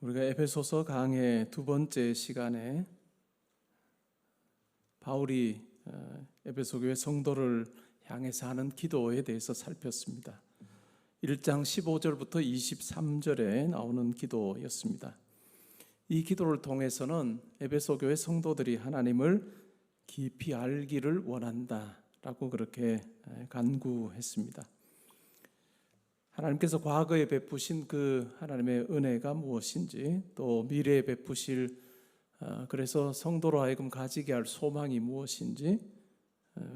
우리가 에베소서 강의 두 번째 시간에 바울이 에베소 교회 성도를 향해서 하는 기도에 대해서 살폈습니다. 1장 15절부터 23절에 나오는 기도였습니다. 이 기도를 통해서는 에베소 교회 성도들이 하나님을 깊이 알기를 원한다라고 그렇게 간구했습니다. 하나님께서 과거에 베푸신 그 하나님의 은혜가 무엇인지, 또 미래에 베푸실 그래서 성도로 하여금 가지게 할 소망이 무엇인지,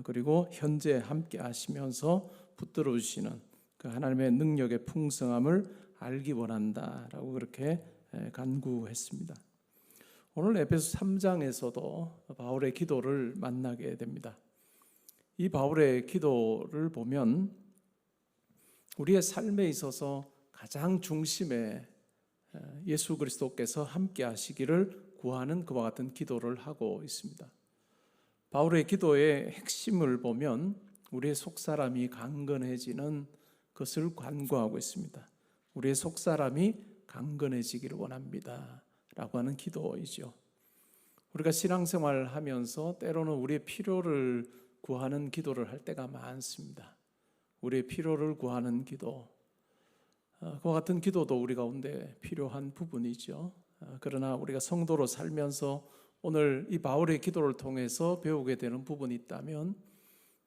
그리고 현재 함께 하시면서 붙들어 주시는 그 하나님의 능력의 풍성함을 알기 원한다라고 그렇게 간구했습니다. 오늘 에베소 3장에서도 바울의 기도를 만나게 됩니다. 이 바울의 기도를 보면 우리의 삶에 있어서 가장 중심에 예수 그리스도께서 함께 하시기를 구하는 그와 같은 기도를 하고 있습니다. 바울의 기도의 핵심을 보면 우리의 속사람이 강건해지는 것을 간구하고 있습니다. 우리의 속사람이 강건해지기를 원합니다 라고 하는 기도이죠. 우리가 신앙생활을 하면서 때로는 우리의 필요를 구하는 기도를 할 때가 많습니다. 우리의 필요를 구하는 기도, 그와 같은 기도도 우리 가운데 필요한 부분이죠. 그러나 우리가 성도로 살면서 오늘 이 바울의 기도를 통해서 배우게 되는 부분이 있다면,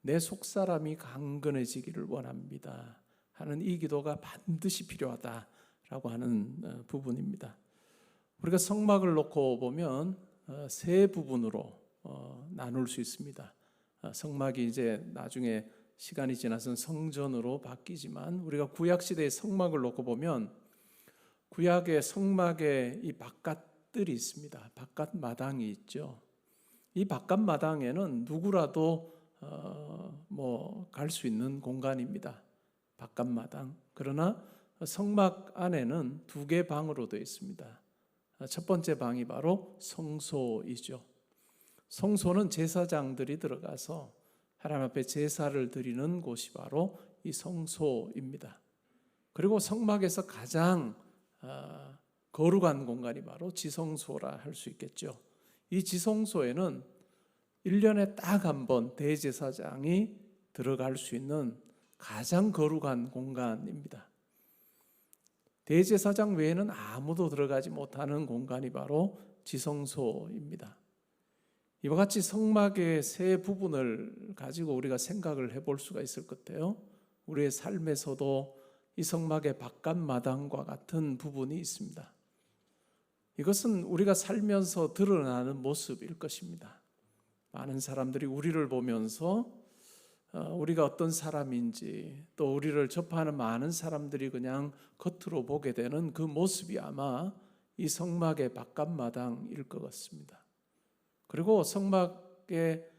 내 속사람이 강건해지기를 원합니다 하는 이 기도가 반드시 필요하다라고 하는 부분입니다. 우리가 성막을 놓고 보면 세 부분으로 나눌 수 있습니다. 성막이 이제 나중에 시간이 지나서 성전으로 바뀌지만, 우리가 구약시대의 성막을 놓고 보면 구약의 성막에 이 바깥들이 있습니다. 바깥 마당이 있죠. 이 바깥 마당에는 누구라도 갈 수 있는 공간입니다. 바깥 마당. 그러나 성막 안에는 두 개 방으로 되어 있습니다. 첫 번째 방이 바로 성소이죠. 성소는 제사장들이 들어가서 하나님 앞에 제사를 드리는 곳이 바로 이 성소입니다. 그리고 성막에서 가장 거룩한 공간이 바로 지성소라 할 수 있겠죠. 이 지성소에는 1년에 딱 한 번 대제사장이 들어갈 수 있는 가장 거룩한 공간입니다. 대제사장 외에는 아무도 들어가지 못하는 공간이 바로 지성소입니다. 이와 같이 성막의 세 부분을 가지고 우리가 생각을 해볼 수가 있을 것 같아요. 우리의 삶에서도 이 성막의 바깥 마당과 같은 부분이 있습니다. 이것은 우리가 살면서 드러나는 모습일 것입니다. 많은 사람들이 우리를 보면서 우리가 어떤 사람인지, 또 우리를 접하는 많은 사람들이 그냥 겉으로 보게 되는 그 모습이 아마 이 성막의 바깥 마당일 것 같습니다. 그리고 성막의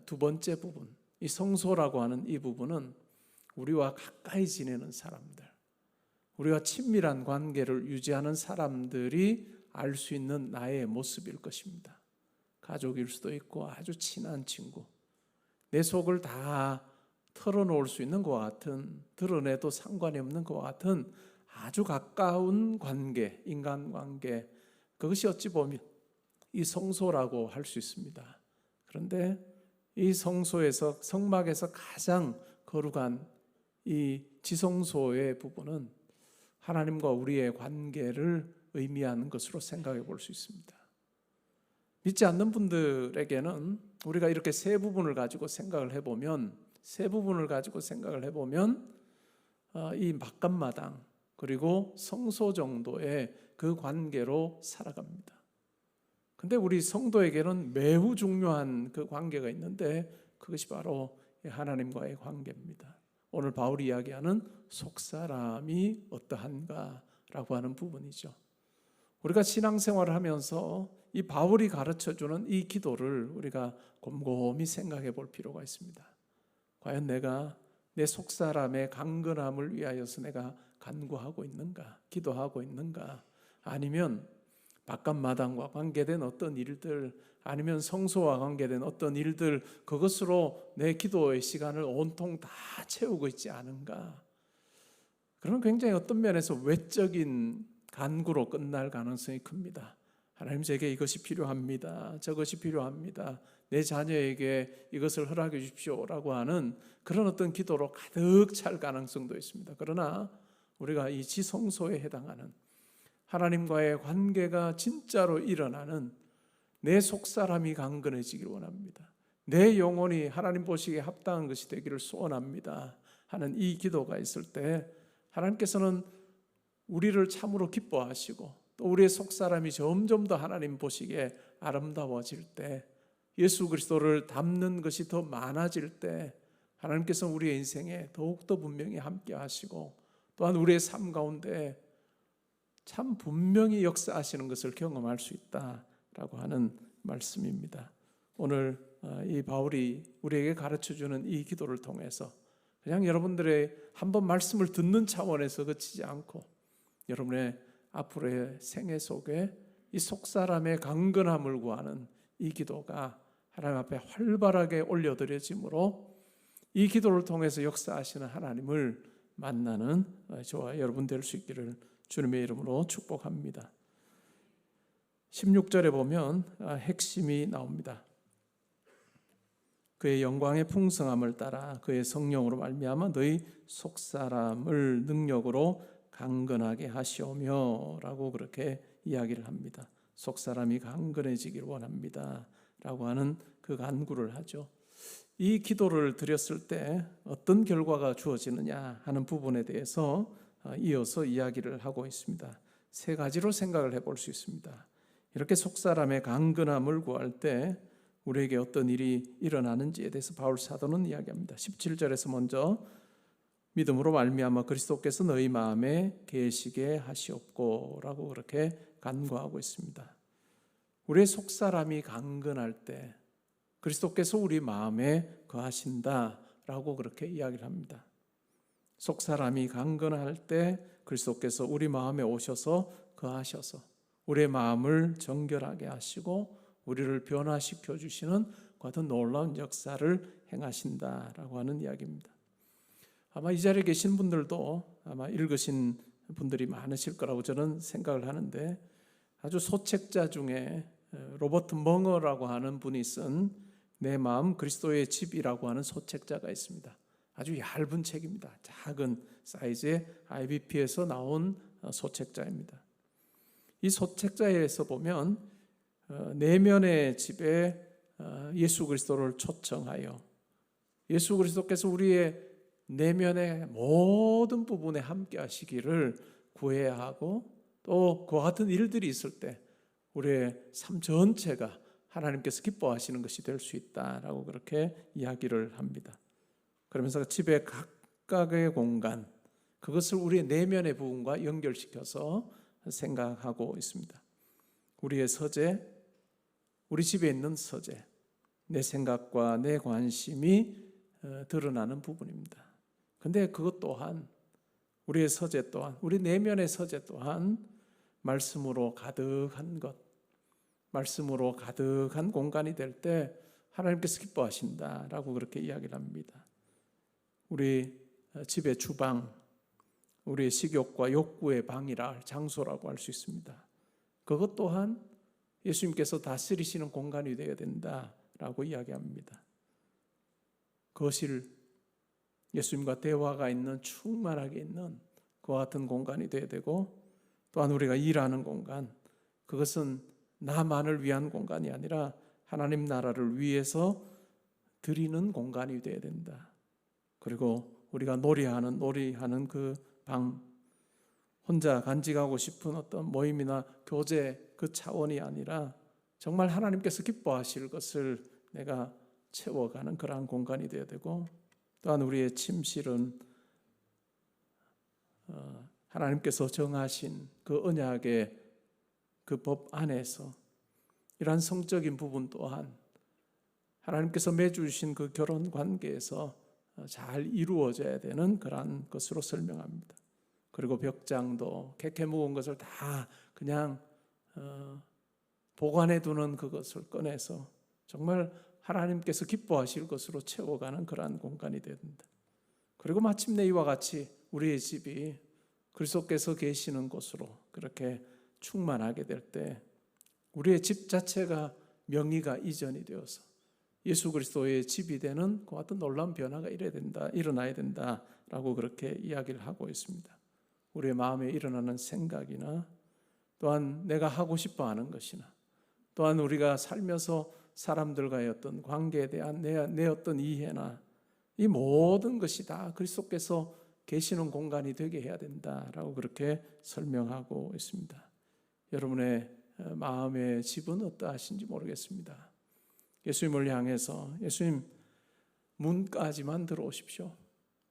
두 번째 부분, 이 성소라고 하는 이 부분은 우리와 가까이 지내는 사람들, 우리와 친밀한 관계를 유지하는 사람들이 알 수 있는 나의 모습일 것입니다. 가족일 수도 있고 아주 친한 친구, 내 속을 다 털어놓을 수 있는 것과 같은, 드러내도 상관이 없는 것과 같은 아주 가까운 관계, 인간관계, 그것이 어찌 보면 이 성소라고 할 수 있습니다. 그런데 이 성소에서, 성막에서 가장 거룩한 이 지성소의 부분은 하나님과 우리의 관계를 의미하는 것으로 생각해 볼 수 있습니다. 믿지 않는 분들에게는 우리가 이렇게 세 부분을 가지고 생각을 해보면, 이 바깥마당 그리고 성소 정도의 그 관계로 살아갑니다. 근데 우리 성도에게는 매우 중요한 그 관계가 있는데, 그것이 바로 하나님과의 관계입니다. 오늘 바울이 이야기하는 속사람이 어떠한가라고 하는 부분이죠. 우리가 신앙생활을 하면서 이 바울이 가르쳐주는 이 기도를 우리가 곰곰이 생각해 볼 필요가 있습니다. 과연 내가 내 속사람의 강건함을 위하여서 내가 간구하고 있는가, 기도하고 있는가, 아니면 바깥 마당과 관계된 어떤 일들, 아니면 성소와 관계된 어떤 일들, 그것으로 내 기도의 시간을 온통 다 채우고 있지 않은가. 그런 굉장히 어떤 면에서 외적인 간구로 끝날 가능성이 큽니다. 하나님, 제게 이것이 필요합니다. 저것이 필요합니다. 내 자녀에게 이것을 허락해 주십시오라고 하는 그런 어떤 기도로 가득 찰 가능성도 있습니다. 그러나 우리가 이 지성소에 해당하는 하나님과의 관계가 진짜로 일어나는 내 속사람이 강건해지길 원합니다. 내 영혼이 하나님 보시기에 합당한 것이 되기를 소원합니다 하는 이 기도가 있을 때 하나님께서는 우리를 참으로 기뻐하시고 또 우리의 속사람이 점점 더 하나님 보시기에 아름다워질 때, 예수 그리스도를 닮는 것이 더 많아질 때 하나님께서는 우리의 인생에 더욱더 분명히 함께 하시고 또한 우리의 삶 가운데 참 분명히 역사하시는 것을 경험할 수 있다라고 하는 말씀입니다. 오늘 이 바울이 우리에게 가르쳐주는 이 기도를 통해서 그냥 여러분들의 한번 말씀을 듣는 차원에서 그치지 않고 여러분의 앞으로의 생애 속에 이 속사람의 강건함을 구하는 이 기도가 하나님 앞에 활발하게 올려드려지므로 이 기도를 통해서 역사하시는 하나님을 만나는 저와 여러분 될 수 있기를 주님의 이름으로 축복합니다. 16절에 보면 핵심이 나옵니다. 그의 영광의 풍성함을 따라 그의 성령으로 말미암아 너희 속사람을 능력으로 강건하게 하시오며 라고 그렇게 이야기를 합니다. 속사람이 강건해지길 원합니다 라고 하는 그 간구를 하죠. 이 기도를 드렸을 때 어떤 결과가 주어지느냐 하는 부분에 대해서 이어서 이야기를 하고 있습니다. 세 가지로 생각을 해볼 수 있습니다. 이렇게 속사람의 강건함을 구할 때 우리에게 어떤 일이 일어나는지에 대해서 바울 사도는 이야기합니다. 17절에서 먼저 믿음으로 말미암아 그리스도께서 너희 마음에 계시게 하시옵고 라고 그렇게 간구하고 있습니다. 우리의 속사람이 강건할 때 그리스도께서 우리 마음에 거하신다라고 그렇게 이야기를 합니다. 속사람이 강건할 때 그리스도께서 우리 마음에 오셔서 거하셔서 우리의 마음을 정결하게 하시고 우리를 변화시켜 주시는 같은 놀라운 역사를 행하신다라고 하는 이야기입니다. 아마 이 자리에 계신 분들도 아마 읽으신 분들이 많으실 거라고 저는 생각을 하는데, 아주 소책자 중에 로버트 멍어라고 하는 분이 쓴 내 마음 그리스도의 집이라고 하는 소책자가 있습니다. 아주 얇은 책입니다. 작은 사이즈의 IBP에서 나온 소책자입니다. 이 소책자에서 보면 내면의 집에 예수 그리스도를 초청하여 예수 그리스도께서 우리의 내면의 모든 부분에 함께 하시기를 구해야 하고, 또 그와 같은 일들이 있을 때 우리의 삶 전체가 하나님께서 기뻐하시는 것이 될 수 있다라고 그렇게 이야기를 합니다. 그러면서 집의 각각의 공간, 그것을 우리의 내면의 부분과 연결시켜서 생각하고 있습니다. 우리의 서재, 우리 집에 있는 서재, 내 생각과 내 관심이 드러나는 부분입니다. 근데 그것 또한, 우리의 서재 또한, 우리 내면의 서재 또한 말씀으로 가득한 것, 말씀으로 가득한 공간이 될 때 하나님께서 기뻐하신다라고 그렇게 이야기를 합니다. 우리 집의 주방, 우리의 식욕과 욕구의 방이라 할 장소라고 할 수 있습니다. 그것 또한 예수님께서 다스리시는 공간이 되어야 된다라고 이야기합니다. 거실, 예수님과 대화가 있는, 충만하게 있는 그와 같은 공간이 되어야 되고, 또한 우리가 일하는 공간, 그것은 나만을 위한 공간이 아니라 하나님 나라를 위해서 드리는 공간이 되어야 된다. 그리고 우리가 놀이하는 그 방, 혼자 간직하고 싶은 어떤 모임이나 교제 그 차원이 아니라 정말 하나님께서 기뻐하실 것을 내가 채워가는 그러한 공간이 되어야 되고, 또한 우리의 침실은 하나님께서 정하신 그 언약의 그 법 안에서 이러한 성적인 부분 또한 하나님께서 맺어주신 그 결혼 관계에서 잘 이루어져야 되는 그러한 것으로 설명합니다. 그리고 벽장도 캐캐 묵은 것을 다 그냥 보관해 두는 그것을 꺼내서 정말 하나님께서 기뻐하실 것으로 채워가는 그러한 공간이 되야 된다. 그리고 마침내 이와 같이 우리의 집이 그리스도께서 계시는 곳으로 그렇게 충만하게 될 때 우리의 집 자체가 명의가 이전이 되어서 예수 그리스도의 집이 되는 그 같은 놀라운 변화가 일어나야 된다라고 그렇게 이야기를 하고 있습니다. 우리의 마음에 일어나는 생각이나 또한 내가 하고 싶어 하는 것이나 또한 우리가 살면서 사람들과의 어떤 관계에 대한 내 어떤 이해나 이 모든 것이 다 그리스도께서 계시는 공간이 되게 해야 된다라고 그렇게 설명하고 있습니다. 여러분의 마음의 집은 어떠하신지 모르겠습니다. 예수님을 향해서 예수님 문까지만 들어오십시오.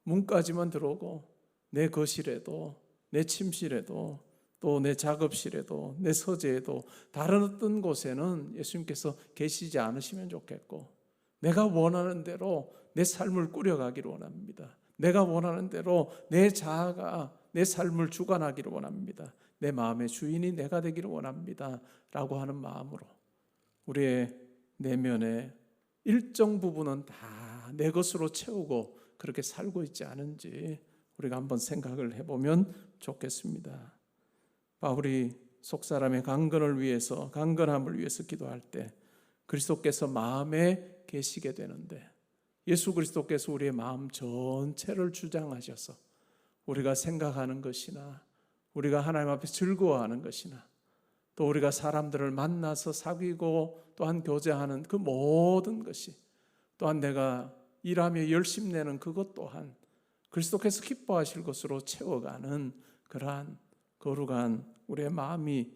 문까지만 들어오고 내 거실에도 내 침실에도 또 내 작업실에도 내 서재에도 다른 어떤 곳에는 예수님께서 계시지 않으시면 좋겠고 내가 원하는 대로 내 삶을 꾸려가기를 원합니다. 내가 원하는 대로 내 자아가 내 삶을 주관하기를 원합니다. 내 마음의 주인이 내가 되기를 원합니다 라고 하는 마음으로 우리의 내면의 일정 부분은 다 내 것으로 채우고 그렇게 살고 있지 않은지 우리가 한번 생각을 해보면 좋겠습니다. 바울이 속사람의 강건함을 위해서 기도할 때 그리스도께서 마음에 계시게 되는데 예수 그리스도께서 우리의 마음 전체를 주장하셔서 우리가 생각하는 것이나 우리가 하나님 앞에 즐거워하는 것이나 또 우리가 사람들을 만나서 사귀고 또한 교제하는 그 모든 것이 또한 내가 일하며 열심내는 그것 또한 그리스도께서 기뻐하실 것으로 채워가는 그러한 거룩한 우리의 마음이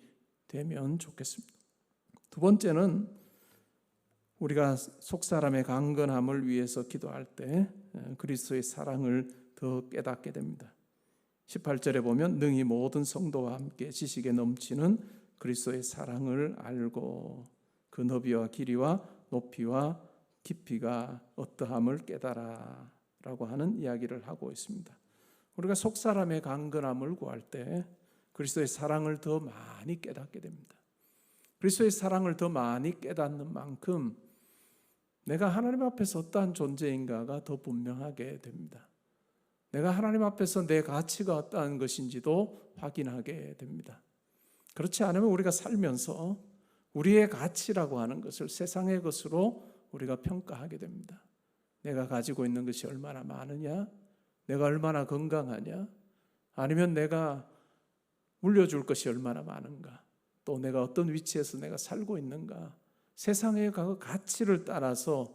되면 좋겠습니다. 두 번째는 우리가 속사람의 강건함을 위해서 기도할 때 그리스도의 사랑을 더 깨닫게 됩니다. 18절에 보면 능히 모든 성도와 함께 지식에 넘치는 그리스도의 사랑을 알고 그 너비와 길이와 높이와 깊이가 어떠함을 깨달아 라고 하는 이야기를 하고 있습니다. 우리가 속사람의 강건함을 구할 때 그리스도의 사랑을 더 많이 깨닫게 됩니다. 그리스도의 사랑을 더 많이 깨닫는 만큼 내가 하나님 앞에서 어떠한 존재인가가 더 분명하게 됩니다. 내가 하나님 앞에서 내 가치가 어떠한 것인지도 확인하게 됩니다. 그렇지 않으면 우리가 살면서 우리의 가치라고 하는 것을 세상의 것으로 우리가 평가하게 됩니다. 내가 가지고 있는 것이 얼마나 많으냐? 내가 얼마나 건강하냐? 아니면 내가 물려줄 것이 얼마나 많은가? 또 내가 어떤 위치에서 내가 살고 있는가? 세상의 그 가치를 따라서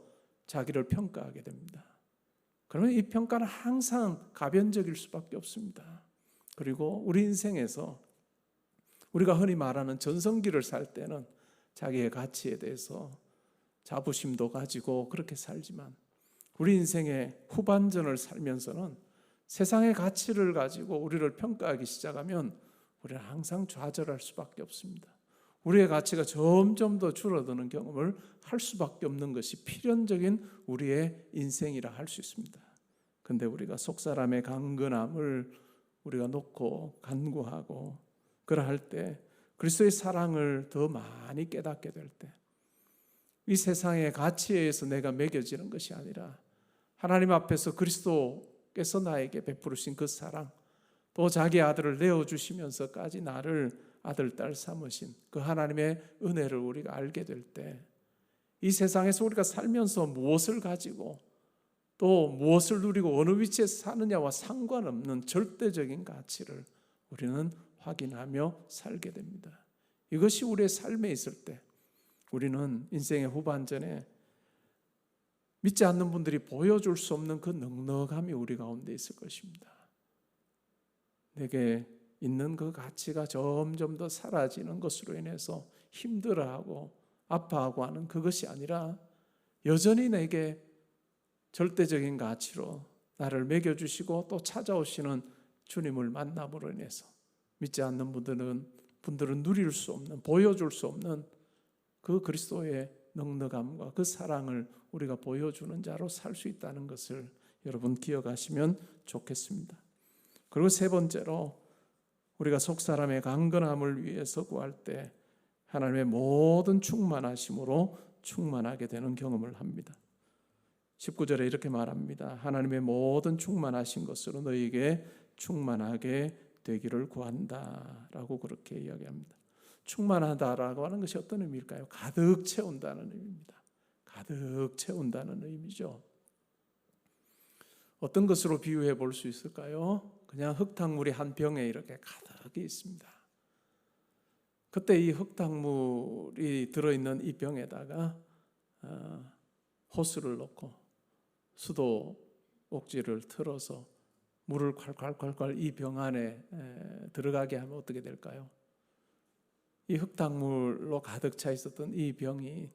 자기를 평가하게 됩니다. 그러면 이 평가는 항상 가변적일 수밖에 없습니다. 그리고 우리 인생에서 우리가 흔히 말하는 전성기를 살 때는 자기의 가치에 대해서 자부심도 가지고 그렇게 살지만 우리 인생의 후반전을 살면서는 세상의 가치를 가지고 우리를 평가하기 시작하면 우리는 항상 좌절할 수밖에 없습니다. 우리의 가치가 점점 더 줄어드는 경험을 할 수밖에 없는 것이 필연적인 우리의 인생이라 할 수 있습니다. 그런데 우리가 속사람의 강건함을 우리가 놓고 간구하고 그러할 때 그리스도의 사랑을 더 많이 깨닫게 될 때 이 세상의 가치에 의해서 내가 매겨지는 것이 아니라 하나님 앞에서 그리스도께서 나에게 베푸르신 그 사랑 또 자기 아들을 내어주시면서까지 나를 아들, 딸 삼으신 그 하나님의 은혜를 우리가 알게 될 때 이 세상에서 우리가 살면서 무엇을 가지고 또 무엇을 누리고 어느 위치에서 사느냐와 상관없는 절대적인 가치를 우리는 확인하며 살게 됩니다. 이것이 우리의 삶에 있을 때 우리는 인생의 후반전에 믿지 않는 분들이 보여줄 수 없는 그 넉넉함이 우리 가운데 있을 것입니다. 내게 있는 그 가치가 점점 더 사라지는 것으로 인해서 힘들어하고 아파하고 하는 그것이 아니라 여전히 내게 절대적인 가치로 나를 먹여주시고 또 찾아오시는 주님을 만남으로 인해서 믿지 않는 분들은 누릴 수 없는, 보여줄 수 없는 그 그리스도의 넉넉함과 그 사랑을 우리가 보여주는 자로 살 수 있다는 것을 여러분 기억하시면 좋겠습니다. 그리고 세 번째로 우리가 속사람의 강건함을 위해서 구할 때 하나님의 모든 충만하심으로 충만하게 되는 경험을 합니다. 19절에 이렇게 말합니다. 하나님의 모든 충만하신 것으로 너희에게 충만하게 되기를 구한다라고 그렇게 이야기합니다. 충만하다라고 하는 것이 어떤 의미일까요? 가득 채운다는 의미입니다. 가득 채운다는 의미죠. 어떤 것으로 비유해 볼 수 있을까요? 그냥 흙탕물이 한 병에 이렇게 가득히 있습니다. 그때 이 흙탕물이 들어있는 이 병에다가 호스를 넣고 수도 옥지를 틀어서 물을 콸콸콸콸 이 병 안에 들어가게 하면 어떻게 될까요? 이 흙탕물로 가득 차 있었던 이 병이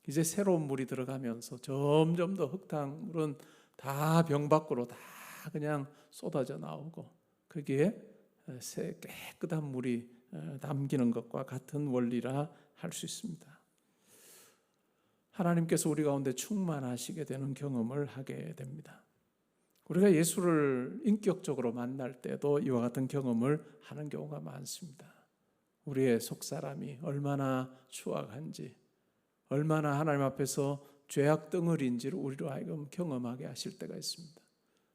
이제 새로운 물이 들어가면서 점점 더 흙탕물은 다 병 밖으로 다 그냥 쏟아져 나오고 거기에 깨끗한 물이 담기는 것과 같은 원리라 할 수 있습니다. 하나님께서 우리 가운데 충만하시게 되는 경험을 하게 됩니다. 우리가 예수를 인격적으로 만날 때도 이와 같은 경험을 하는 경우가 많습니다. 우리의 속사람이 얼마나 추악한지, 얼마나 하나님 앞에서 죄악 덩어리인지를 우리로 하여금 경험하게 하실 때가 있습니다.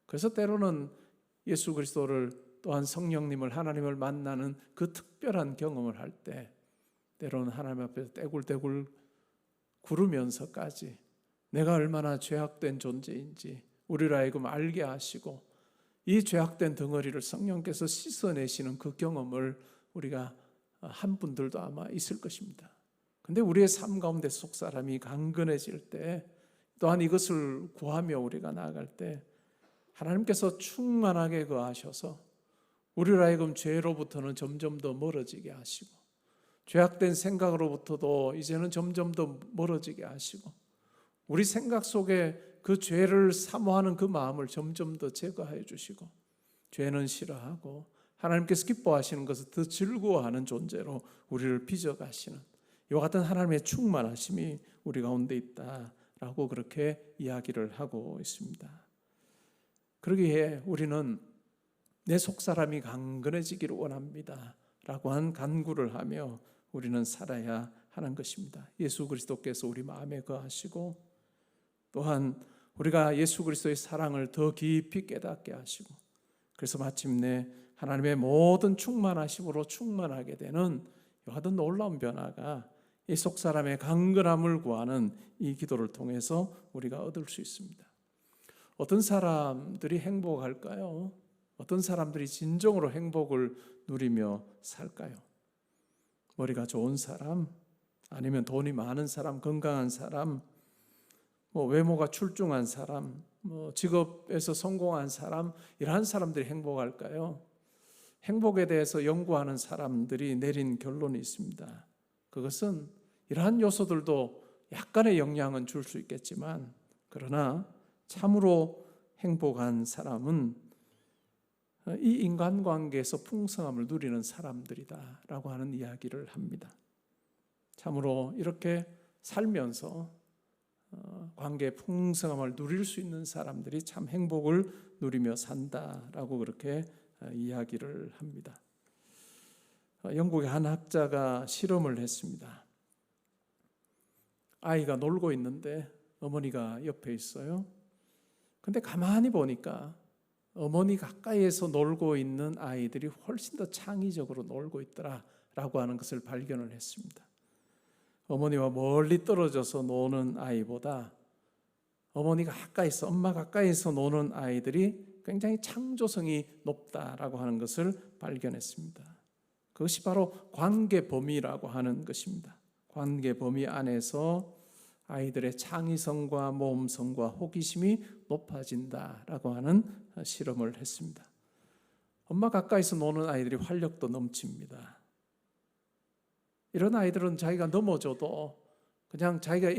그래서 때로는 예수 그리스도를 또한 성령님을 하나님을 만나는 그 특별한 경험을 할 때 때로는 하나님 앞에서 떼굴떼굴 구르면서까지 내가 얼마나 죄악된 존재인지 우리로 하여금 알게 하시고 이 죄악된 덩어리를 성령께서 씻어내시는 그 경험을 우리가 한 분들도 아마 있을 것입니다. 근데 우리의 삶 가운데 속 사람이 강건해질 때 또한 이것을 구하며 우리가 나아갈 때 하나님께서 충만하게 거하셔서 우리로 하여금 죄로부터는 점점 더 멀어지게 하시고 죄악된 생각으로부터도 이제는 점점 더 멀어지게 하시고 우리 생각 속에 그 죄를 사모하는 그 마음을 점점 더 제거해 주시고 죄는 싫어하고 하나님께서 기뻐하시는 것을 더 즐거워하는 존재로 우리를 빚어가시는 이와 같은 하나님의 충만하심이 우리 가운데 있다라고 그렇게 이야기를 하고 있습니다. 그러기에 우리는 내 속사람이 강건해지기를 원합니다 라고 한 간구를 하며 우리는 살아야 하는 것입니다. 예수 그리스도께서 우리 마음에 거하시고 또한 우리가 예수 그리스도의 사랑을 더 깊이 깨닫게 하시고 그래서 마침내 하나님의 모든 충만하심으로 충만하게 되는 이와 같은 놀라운 변화가 이 속사람의 강건함을 구하는 이 기도를 통해서 우리가 얻을 수 있습니다. 어떤 사람들이 행복할까요? 어떤 사람들이 진정으로 행복을 누리며 살까요? 머리가 좋은 사람, 아니면 돈이 많은 사람, 건강한 사람, 외모가 출중한 사람, 직업에서 성공한 사람, 이러한 사람들이 행복할까요? 행복에 대해서 연구하는 사람들이 내린 결론이 있습니다. 그것은 이러한 요소들도 약간의 영향은 줄 수 있겠지만 그러나 참으로 행복한 사람은 이 인간관계에서 풍성함을 누리는 사람들이다 라고 하는 이야기를 합니다. 참으로 이렇게 살면서 관계의 풍성함을 누릴 수 있는 사람들이 참 행복을 누리며 산다라고 그렇게 이야기를 합니다. 영국의 한 학자가 실험을 했습니다. 아이가 놀고 있는데 어머니가 옆에 있어요. 근데 가만히 보니까 어머니 가까이에서 놀고 있는 아이들이 훨씬 더 창의적으로 놀고 있더라라고 하는 것을 발견을 했습니다. 어머니와 멀리 떨어져서 노는 아이보다 어머니가 가까이서, 엄마 가까이서 노는 아이들이 굉장히 창조성이 높다라고 하는 것을 발견했습니다. 그것이 바로 관계 범위라고 하는 것입니다. 관계 범위 안에서 아이들의 창의성과 모험성과 호기심이 높아진다라고 하는 실험을 했습니다. 엄마 가까이서 노는 아이들이 활력도 넘칩니다. 이런 아이들은 자기가 넘어져도 그냥 자기가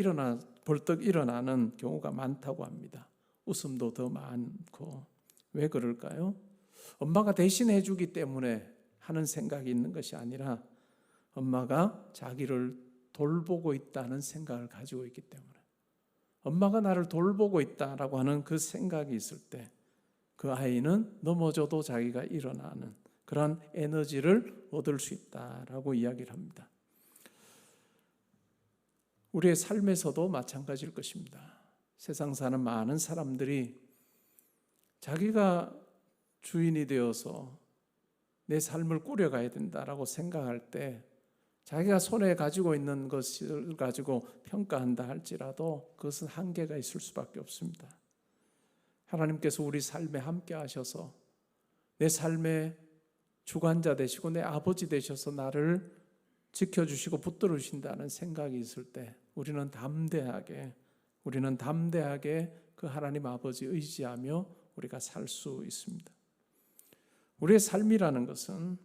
벌떡 일어나는 경우가 많다고 합니다. 웃음도 더 많고. 왜 그럴까요? 엄마가 대신해 주기 때문에 하는 생각이 있는 것이 아니라 엄마가 자기를 돌보고 있다는 생각을 가지고 있기 때문에 엄마가 나를 돌보고 있다라고 하는 그 생각이 있을 때 그 아이는 넘어져도 자기가 일어나는 그런 에너지를 얻을 수 있다라고 이야기를 합니다. 우리의 삶에서도 마찬가지일 것입니다. 세상 사는 많은 사람들이 자기가 주인이 되어서 내 삶을 꾸려가야 된다라고 생각할 때 자기가 손에 가지고 있는 것을 가지고 평가한다 할지라도 그것은 한계가 있을 수밖에 없습니다. 하나님께서 우리 삶에 함께 하셔서 내 삶의 주관자 되시고 내 아버지 되셔서 나를 지켜주시고 붙들어 주신다는 생각이 있을 때 우리는 담대하게 그 하나님 아버지 의지하며 우리가 살 수 있습니다. 우리의 삶이라는 것은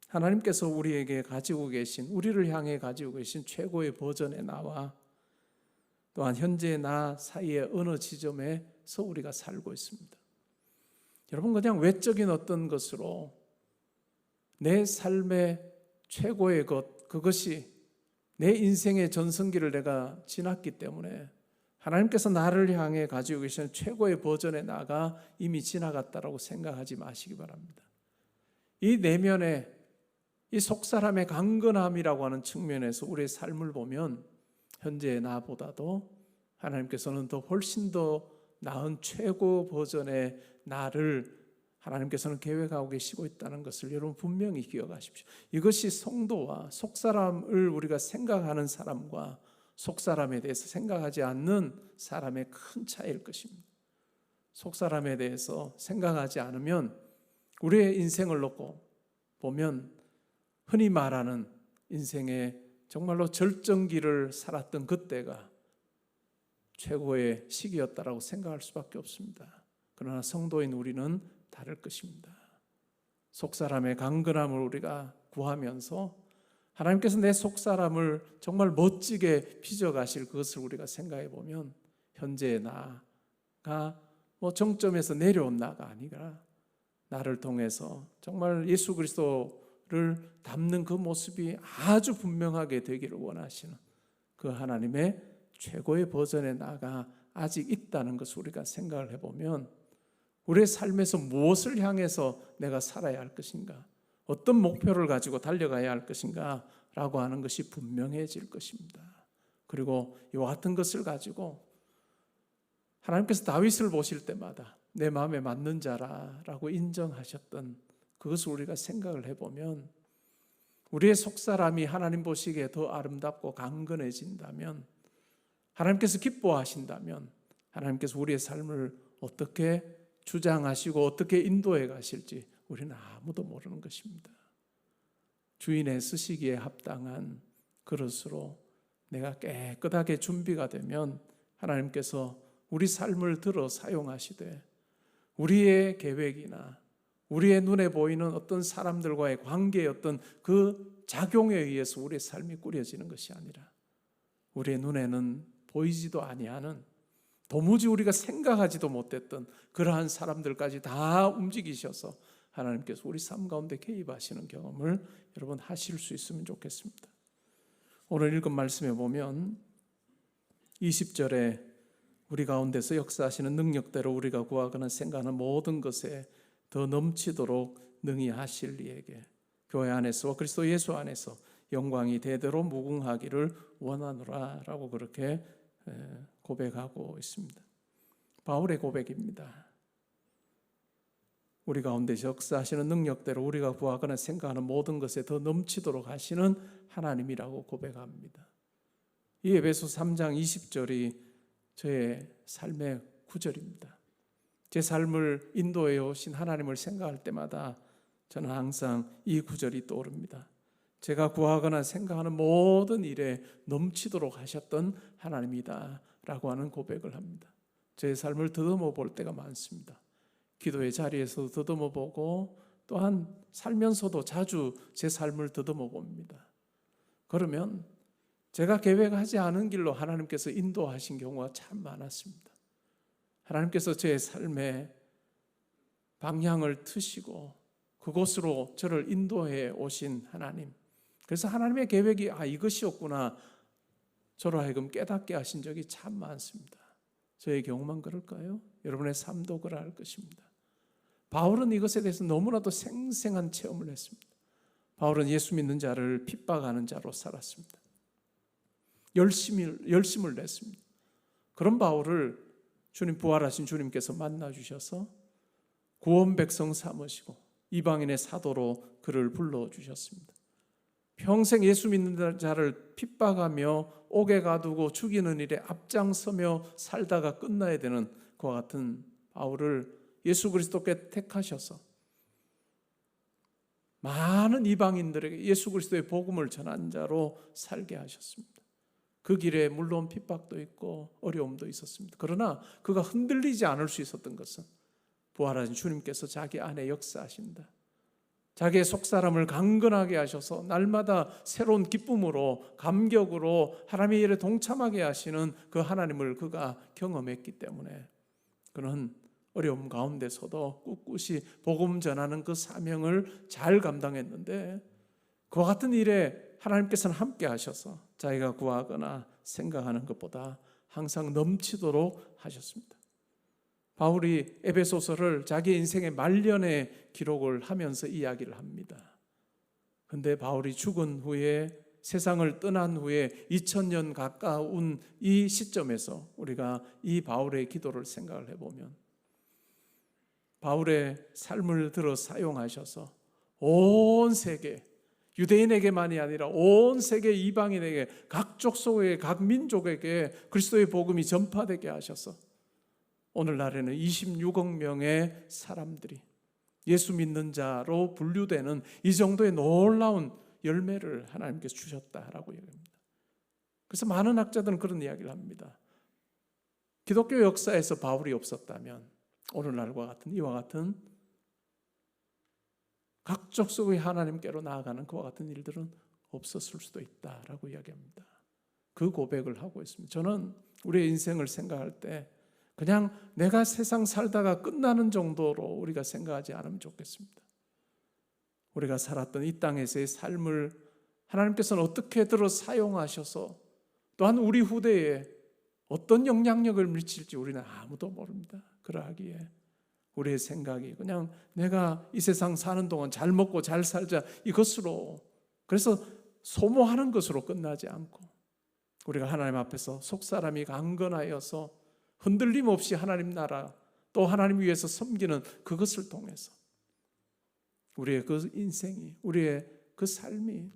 하나님께서 우리에게 가지고 계신, 우리를 향해 가지고 계신 최고의 버전의 나와 또한 현재의 나 사이의 어느 지점에서 우리가 살고 있습니다. 여러분, 그냥 외적인 어떤 것으로 내 삶의 최고의 것, 그것이 내 인생의 전성기를 내가 지났기 때문에 하나님께서 나를 향해 가지고 계시는 최고의 버전의 나가 이미 지나갔다라고 생각하지 마시기 바랍니다. 이 내면의 이 속사람의 강건함이라고 하는 측면에서 우리의 삶을 보면 현재의 나보다도 하나님께서는 더 훨씬 더 나은 최고 버전의 나를 하나님께서는 계획하고 계시고 있다는 것을 여러분 분명히 기억하십시오. 이것이 성도와 속사람을 우리가 생각하는 사람과 속사람에 대해서 생각하지 않는 사람의 큰 차이일 것입니다. 속사람에 대해서 생각하지 않으면 우리의 인생을 놓고 보면 흔히 말하는 인생의 정말로 절정기를 살았던 그때가 최고의 시기였다라고 생각할 수밖에 없습니다. 그러나 성도인 우리는 다를 것입니다. 속사람의 강건함을 우리가 구하면서 하나님께서 내 속사람을 정말 멋지게 빚어가실 그것을 우리가 생각해 보면 현재의 나가 정점에서 내려온 나가 아니라 나를 통해서 정말 예수 그리스도를 닮는 그 모습이 아주 분명하게 되기를 원하시는 그 하나님의 최고의 버전의 나가 아직 있다는 것을 우리가 생각을 해보면 우리의 삶에서 무엇을 향해서 내가 살아야 할 것인가, 어떤 목표를 가지고 달려가야 할 것인가 라고 하는 것이 분명해질 것입니다. 그리고 이와 같은 것을 가지고 하나님께서 다윗을 보실 때마다 내 마음에 맞는 자라라고 인정하셨던 그것을 우리가 생각을 해보면 우리의 속사람이 하나님 보시기에 더 아름답고 강건해진다면, 하나님께서 기뻐하신다면 하나님께서 우리의 삶을 어떻게 주장하시고 어떻게 인도해 가실지 우리는 아무도 모르는 것입니다. 주인의 쓰시기에 합당한 그릇으로 내가 깨끗하게 준비가 되면 하나님께서 우리 삶을 들어 사용하시되 우리의 계획이나 우리의 눈에 보이는 어떤 사람들과의 관계의 어떤 그 작용에 의해서 우리의 삶이 꾸려지는 것이 아니라 우리의 눈에는 보이지도 아니하는, 도무지 우리가 생각하지도 못했던 그러한 사람들까지 다 움직이셔서 하나님께서 우리 삶 가운데 개입하시는 경험을 여러분 하실 수 있으면 좋겠습니다. 오늘 읽은 말씀에 보면 20절에 우리 가운데서 역사하시는 능력대로 우리가 구하거나 생각하는 모든 것에 더 넘치도록 능히 하실 이에게 교회 안에서 그리스도 예수 안에서 영광이 대대로 무궁하기를 원하노라 라고 그렇게 고백하고 있습니다. 바울의 고백입니다. 우리 가운데 역사하시는 능력대로 우리가 구하거나 생각하는 모든 것에 더 넘치도록 하시는 하나님이라고 고백합니다. 이 에베소 3장 20절이 저의 삶의 구절입니다. 제 삶을 인도해 오신 하나님을 생각할 때마다 저는 항상 이 구절이 떠오릅니다. 제가 구하거나 생각하는 모든 일에 넘치도록 하셨던 하나님이다 라고 하는 고백을 합니다. 제 삶을 더듬어 볼 때가 많습니다. 기도의 자리에서도 더듬어 보고 또한 살면서도 자주 제 삶을 더듬어 봅니다. 그러면 제가 계획하지 않은 길로 하나님께서 인도하신 경우가 참 많았습니다. 하나님께서 제 삶의 방향을 트시고 그곳으로 저를 인도해 오신 하나님, 그래서 하나님의 계획이 이것이었구나 저로 하여금 깨닫게 하신 적이 참 많습니다. 저의 경우만 그럴까요? 여러분의 삶도 그럴 것입니다. 바울은 이것에 대해서 너무나도 생생한 체험을 했습니다. 바울은 예수 믿는 자를 핍박하는 자로 살았습니다. 열심을 냈습니다. 그런 바울을 부활하신 주님께서 만나 주셔서 구원 백성 삼으시고 이방인의 사도로 그를 불러주셨습니다. 평생 예수 믿는 자를 핍박하며 옥에 가두고 죽이는 일에 앞장서며 살다가 끝나야 되는 그와 같은 바울을 예수 그리스도께 택하셔서 많은 이방인들에게 예수 그리스도의 복음을 전한 자로 살게 하셨습니다. 그 길에 물론 핍박도 있고 어려움도 있었습니다. 그러나 그가 흔들리지 않을 수 있었던 것은 부활하신 주님께서 자기 안에 역사하신다. 자기의 속사람을 강건하게 하셔서 날마다 새로운 기쁨으로 감격으로 하나님의 일에 동참하게 하시는 그 하나님을 그가 경험했기 때문에 그는 어려움 가운데서도 꿋꿋이 복음 전하는 그 사명을 잘 감당했는데 그와 같은 일에 하나님께서는 함께 하셔서 자기가 구하거나 생각하는 것보다 항상 넘치도록 하셨습니다. 바울이 에베소서를 자기 인생의 말년에 기록을 하면서 이야기를 합니다. 그런데 바울이 죽은 후에 세상을 떠난 후에 2000년 가까운 이 시점에서 우리가 이 바울의 기도를 생각을 해보면 바울의 삶을 들어 사용하셔서 온 세계, 유대인에게만이 아니라 온 세계 이방인에게, 각 족속에게, 각 민족에게 그리스도의 복음이 전파되게 하셔서 오늘날에는 26억 명의 사람들이 예수 믿는 자로 분류되는 이 정도의 놀라운 열매를 하나님께서 주셨다라고 얘기합니다. 그래서 많은 학자들은 그런 이야기를 합니다. 기독교 역사에서 바울이 없었다면 오늘날과 같은 이와 같은 각 족속의 하나님께로 나아가는 그와 같은 일들은 없었을 수도 있다라고 이야기합니다. 그 고백을 하고 있습니다. 저는 우리의 인생을 생각할 때 그냥 내가 세상 살다가 끝나는 정도로 우리가 생각하지 않으면 좋겠습니다. 우리가 살았던 이 땅에서의 삶을 하나님께서는 어떻게 들어 사용하셔서 또한 우리 후대에 어떤 영향력을 미칠지 우리는 아무도 모릅니다. 그러하기에 우리의 생각이 그냥 내가 이 세상 사는 동안 잘 먹고 잘 살자 이것으로, 그래서 소모하는 것으로 끝나지 않고 우리가 하나님 앞에서 속사람이 강건하여서 흔들림 없이 하나님 나라 또 하나님 위해서 섬기는 그것을 통해서 우리의 그 인생이, 우리의 그 삶이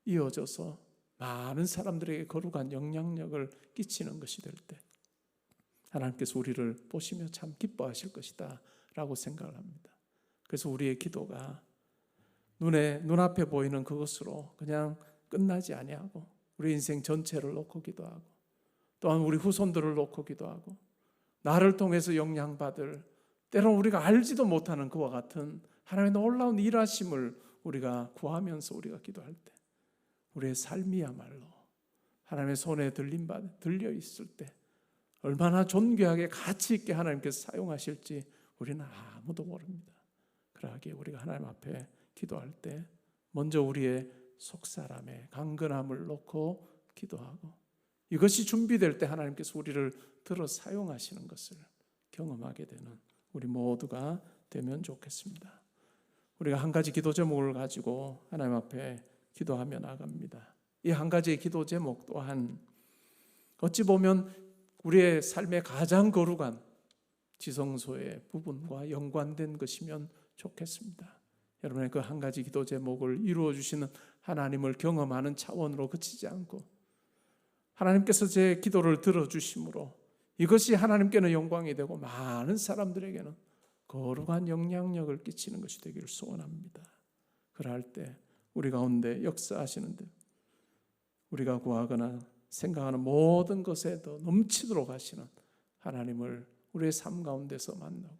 이어져서 많은 사람들에게 거룩한 영향력을 끼치는 것이 될 때 하나님께서 우리를 보시며 참 기뻐하실 것이다 라고 생각을 합니다. 그래서 우리의 기도가 눈앞에 보이는 그것으로 그냥 끝나지 아니하고 우리 인생 전체를 놓고 기도하고 또한 우리 후손들을 놓고 기도하고 나를 통해서 영향받을, 때로는 우리가 알지도 못하는 그와 같은 하나님의 놀라운 일하심을 우리가 구하면서 우리가 기도할 때 우리의 삶이야말로 하나님의 손에 들려 있을 때 얼마나 존귀하게 가치 있게 하나님께서 사용하실지 우리는 아무도 모릅니다. 그러하기에 우리가 하나님 앞에 기도할 때 먼저 우리의 속사람의 강건함을 놓고 기도하고 이것이 준비될 때 하나님께서 우리를 들어 사용하시는 것을 경험하게 되는 우리 모두가 되면 좋겠습니다. 우리가 한 가지 기도 제목을 가지고 하나님 앞에 기도하며 나갑니다. 이 한 가지의 기도 제목 또한 어찌 보면 우리의 삶의 가장 거룩한 지성소의 부분과 연관된 것이면 좋겠습니다. 여러분의 그 한 가지 기도 제목을 이루어 주시는 하나님을 경험하는 차원으로 그치지 않고 하나님께서 제 기도를 들어주심으로 이것이 하나님께는 영광이 되고 많은 사람들에게는 거룩한 영향력을 끼치는 것이 되기를 소원합니다. 그럴 때 우리 가운데 역사하시는데 우리가 구하거나 생각하는 모든 것에 더 넘치도록 하시는 하나님을 우리의 삶 가운데서 만나고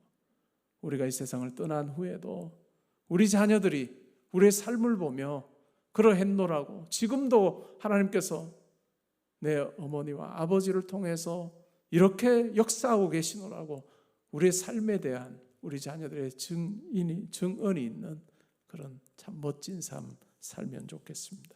우리가 이 세상을 떠난 후에도 우리 자녀들이 우리의 삶을 보며 그러했노라고 지금도 하나님께서 내 어머니와 아버지를 통해서 이렇게 역사하고 계시노라고 우리의 삶에 대한 우리 자녀들의 증언이 있는 그런 참 멋진 삶 살면 좋겠습니다.